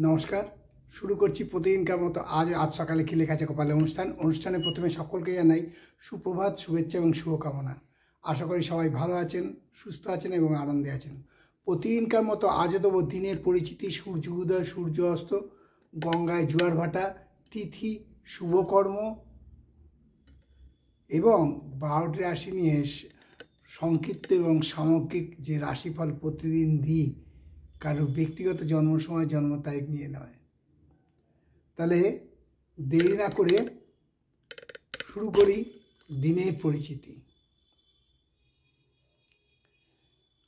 নমস্কার। শুরু করছি প্রতিদিনকার মতো আজ সকালে কি লেখা আছে কপালে অনুষ্ঠানে প্রথমে সকলকে জানাই সুপ্রভাত, শুভেচ্ছা এবং শুভকামনা। আশা করি সবাই ভালো আছেন, সুস্থ আছেন এবং আনন্দে আছেন। প্রতিদিনকার মতো আজও দেবো দিনের পরিচিতি, সূর্য উদয়, সূর্য অস্ত, গঙ্গায় জোয়ার ভাটা, তিথি, শুভকর্ম এবং 12টি রাশি নিয়ে সংক্ষিপ্ত এবং সামগ্রিক যে রাশিফল প্রতিদিন দিই, কারোর ব্যক্তিগত জন্ম সময় জন্ম তারিখ নিয়ে নয়। তাহলে দেরি না করে শুরু করি দিনের পরিচিতি।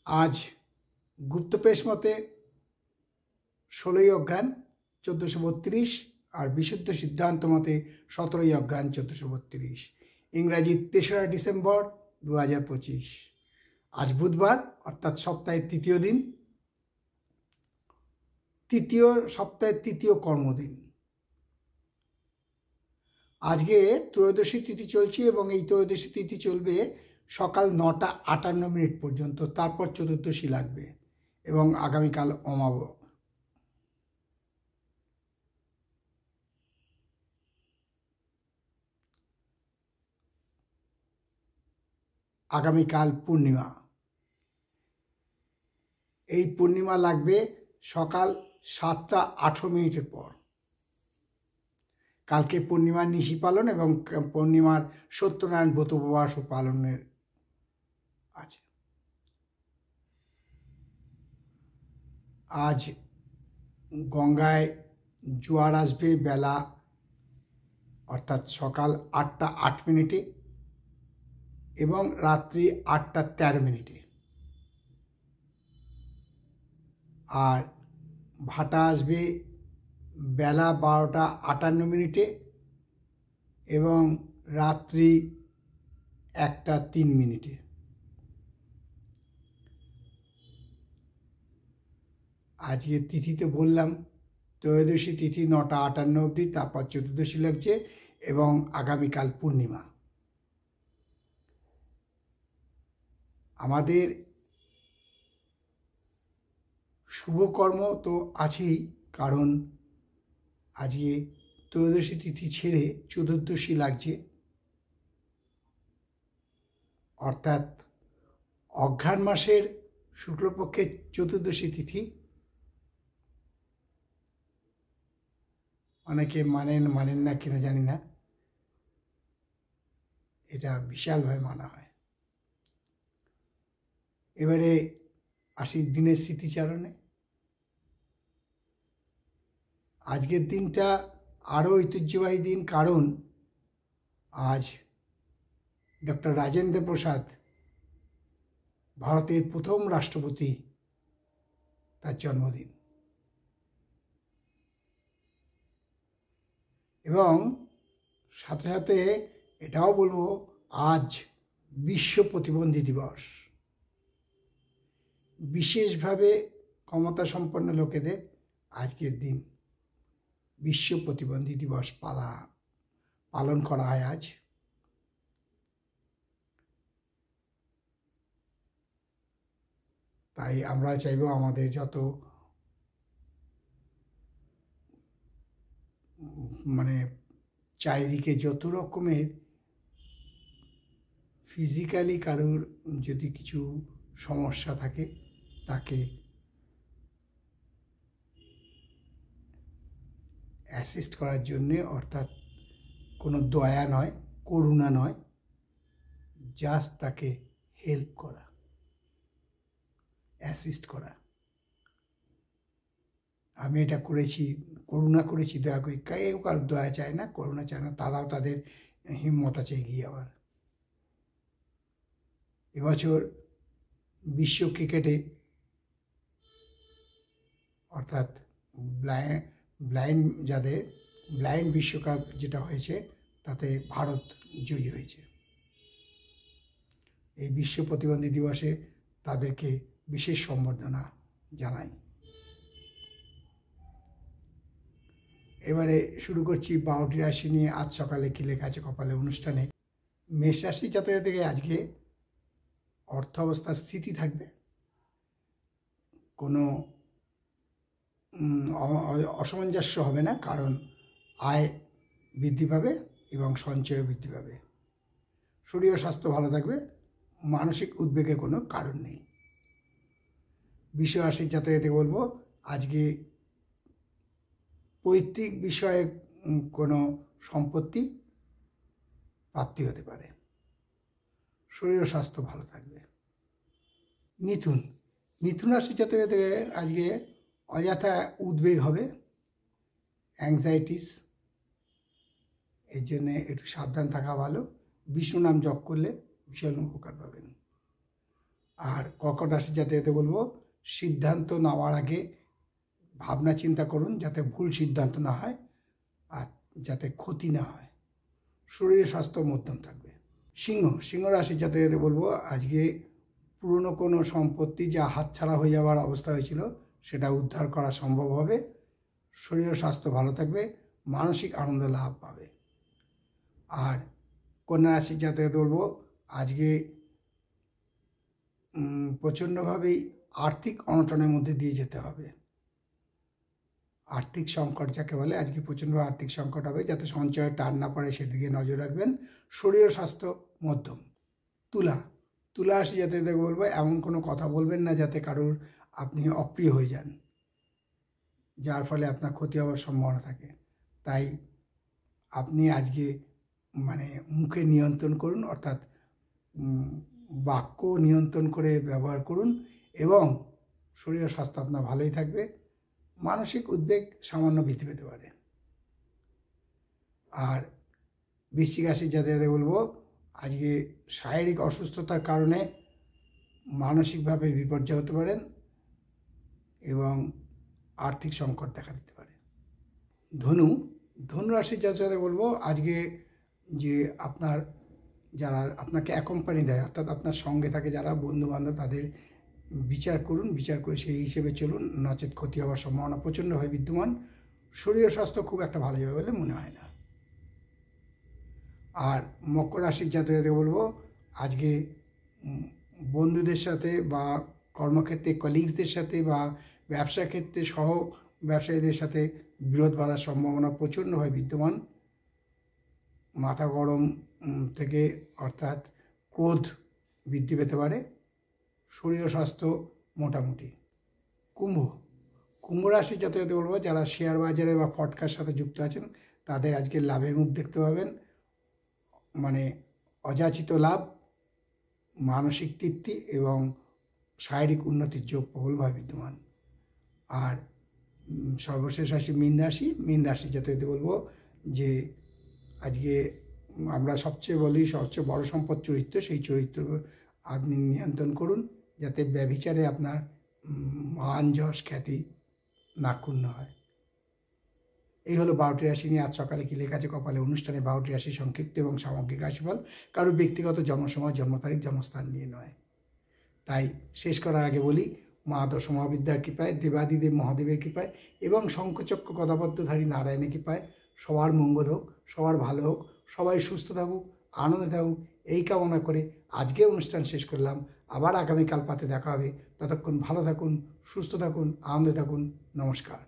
আজ গুপ্তপ্রেস মতে 16ই অঘ্রাণ 1432, আর বিশুদ্ধ সিদ্ধান্ত মতে 17ই অঘ্রাণ 1432, ইংরাজি 3রা ডিসেম্বর 2025। আজ বুধবার, অর্থাৎ সপ্তাহের তৃতীয় দিন, সপ্তাহের তৃতীয় কর্মদিন। আজকে ত্রয়োদশী তিথি চলছে এবং এই ত্রয়োদশী তিথি চলবে সকাল 9টা 58 মিনিট পর্যন্ত, তারপর চতুর্দশী লাগবে এবং আগামীকাল আগামীকাল পূর্ণিমা। এই পূর্ণিমা লাগবে সকাল 7টা 18 মিনিটের পর। কালকে পূর্ণিমার নিশি পালন এবং পূর্ণিমার সত্যনারায়ণ ব্রত উপবাস পালনের আছে। আজ গঙ্গায় জোয়ার আসবে বেলা, অর্থাৎ সকাল 8টা 8 মিনিটে এবং রাত্রি 8টা 13 মিনিটে। আর ভাটা আসবে বেলা 12টা 58 মিনিটে এবং রাত্রি 1টা 3 মিনিটে। আজকে তিথিতে বললাম ত্রয়োদশী তিথি 9টা 58 অবধি, তারপর চতুর্দশী লাগছে এবং আগামীকাল পূর্ণিমা। আমাদের শুভকর্ম তো আছেই, কারণ আজকে ত্রয়োদশী তিথি ছেড়ে চতুর্দশী লাগছে, অর্থাৎ অঘ্রাণ মাসের শুক্লপক্ষের চতুর্দশী তিথি। অনেকে মানেন না কিনা জানি না, এটা বিশালভাবে মানা হয়। এবারে আসি দিনের স্মৃতিচারণে। আজকের দিনটা আরও ঐতিহ্যবাহী দিন, কারণ আজ ডক্টর রাজেন্দ্র প্রসাদ, ভারতের প্রথম রাষ্ট্রপতি, তার জন্মদিন। এবং সাথে সাথে এটাও বলবো আজ বিশ্ব প্রতিবন্ধী দিবস। বিশেষভাবে ক্ষমতা সম্পন্ন লোকেদের আজকের দিন বিশ্ব প্রতিবন্ধী দিবস পালন করা হয় আজ। তাই আমরা চাইব আমাদের যত চারিদিকে যত রকমের ফিজিক্যালি কারোর যদি কিছু সমস্যা থাকে, তাকে অ্যাসিস্ট করার জন্যে, অর্থাৎ কোনো দয়া নয়, করুণা নয়, জাস্ট তাকে হেল্প করা, অ্যাসিস্ট করা। আমি এটা করেছি, করুণা করেছি, দয়া করি। কেউ কারোর দয়া চায় না, করুণা চায় না, তারাও তাদের হিম্মত আছে এগিয়ে যাওয়ার। এবছর বিশ্ব ক্রিকেটে, অর্থাৎ ব্লাইন্ড বিশ্বকাপ যেটা হয়েছে, তাতে ভারত জয়ী হয়েছে। এই বিশ্ব প্রতিবন্ধী দিবসে তাদেরকে বিশেষ সম্বর্ধনা জানাই। এবারে শুরু করছি 12টি রাশি নিয়ে আজ সকালে কি লেখা আছে কপালে অনুষ্ঠানে। মেষ রাশি জাতকদের আজকে অর্থ অবস্থার স্থিতি থাকবে, কোনো অসামঞ্জস্য হবে না, কারণ আয় বৃদ্ধি পাবে এবং সঞ্চয় বৃদ্ধি পাবে। শরীর ও স্বাস্থ্য ভালো থাকবে, মানসিক উদ্বেগের কোনো কারণ নেই। বৃষ রাশির জাতকদের বলবো আজকে পৈতৃক বিষয়ে কোনো সম্পত্তি প্রাপ্তি হতে পারে। শরীর ও স্বাস্থ্য ভালো থাকবে। মিথুন রাশির জাতকদের আজকে অযথা উদ্বেগ হবে, অ্যাংজাইটিস, এর জন্যে একটু সাবধান থাকা ভালো। বিষ্ণু নাম জপ করলে বিশাল উপকার পাবেন। আর কর্কট রাশির জাতকদের বলবো সিদ্ধান্ত নেওয়ার আগে ভাবনা চিন্তা করুন, যাতে ভুল সিদ্ধান্ত না হয় আর যাতে ক্ষতি না হয়। শরীর স্বাস্থ্য মধ্যম থাকবে। সিংহ রাশির জাতকদের বলবো আজকে পুরনো কোনো সম্পত্তি যা হাতছাড়া হয়ে যাওয়ার অবস্থা হয়েছিল সেটা উদ্ধার করা সম্ভব হবে। শরীর স্বাস্থ্য ভালো থাকবে, মানসিক আনন্দ লাভ পাবে। আর কন্যা রাশির জাতকদের বলবো আজকে প্রচণ্ডভাবেই আর্থিক অনটনের মধ্যে দিয়ে যেতে হবে। আর্থিক সংকট যাকে বলে, আজকে প্রচণ্ড আর্থিক সংকট হবে, যাতে সঞ্চয়ের টান না পড়ে সেদিকে নজর রাখবেন। শরীর ও স্বাস্থ্য মধ্যম। তুলা রাশি জাতকদের বলবো এমন কোনো কথা বলবেন না যাতে কারোর আপনি অপ্রিয় হয়ে যান, যার ফলে আপনার ক্ষতি হওয়ার সম্ভাবনা থাকে। তাই আপনি আজকে মুখে নিয়ন্ত্রণ করুন, অর্থাৎ বাক্য নিয়ন্ত্রণ করে ব্যবহার করুন এবং শরীর ও স্বাস্থ্য আপনার ভালোই থাকবে। মানসিক উদ্বেগ সামান্য বৃদ্ধি পেতে পারে। আর বৃশ্চিক রাশির জাতকদের বলবো আজকে শারীরিক অসুস্থতার কারণে মানসিকভাবে বিপর্যয় হতে পারেন এবং আর্থিক সংকট দেখা দিতে পারে। ধনু রাশির জাতকদের বলবো আজকে যে যারা আপনাকে অ্যাকম্পানি দেয়, অর্থাৎ আপনার সঙ্গে থাকে যারা বন্ধুবান্ধব, তাদের বিচার করে সেই হিসেবে চলুন, নচেত ক্ষতি হওয়ার সম্ভাবনা প্রচণ্ডভাবে বিদ্যমান। শরীর স্বাস্থ্য খুব একটা ভালো যাবে বলে মনে হয় না। আর মকর রাশির জাতকদের বলবো আজকে বন্ধুদের সাথে বা কর্মক্ষেত্রে কলিগসদের সাথে বা ব্যবসা ক্ষেত্রে সহ ব্যবসায়ীদের সাথে বিরোধ বাঁধার সম্ভাবনা প্রচণ্ডভাবে বিদ্যমান। মাথা গরম থেকে অর্থাৎ ক্রোধ বৃদ্ধি পেতে পারে। শরীর ও স্বাস্থ্য মোটামুটি। কুম্ভ রাশির জাতকদের বলবো যারা শেয়ার বাজারে বা ফটকার সাথে যুক্ত আছেন তাদের আজকে লাভের মুখ দেখতে পাবেন, অযাচিত লাভ, মানসিক তৃপ্তি এবং শারীরিক উন্নতির যোগ প্রবলভাবে বিদ্যমান। আর সর্বশেষ রাশি মীন রাশি জাতকদের বলবো যে আজকে আমরা সবচেয়ে বড় সম্পদ চরিত্র, সেই চরিত্র আপনি নিয়ন্ত্রণ করুন যাতে ব্যভিচারে আপনার মান যশ খ্যাতি না ক্ষুণ্ণ হয়। এই হলো 12টি রাশি নিয়ে আজ সকালে কি লেখা আছে কপালে অনুষ্ঠানে 12টি রাশি সংক্ষিপ্ত এবং সামগ্রিক রাশিফল, কারো ব্যক্তিগত জন্মসময়, জন্ম তারিখ, জন্মস্থান নিয়ে নয়। তাই শেষ করার আগে বলি, মা দশ মহাবিদ্যার কৃপায়, দেবাদিদেব মহাদেবের কৃপায় এবং শঙ্খচক্র গদাপদ্মধারী নারায়ণের কৃপায় সবার মঙ্গল হোক, সবার ভালো হোক, সবাই সুস্থ থাকুক, আনন্দে থাকুক, এই কামনা করে আজকে অনুষ্ঠান শেষ করলাম। আবার আগামীকাল পাতে দেখা হবে। ততক্ষণ ভালো থাকুন, সুস্থ থাকুন, আনন্দে থাকুন। নমস্কার।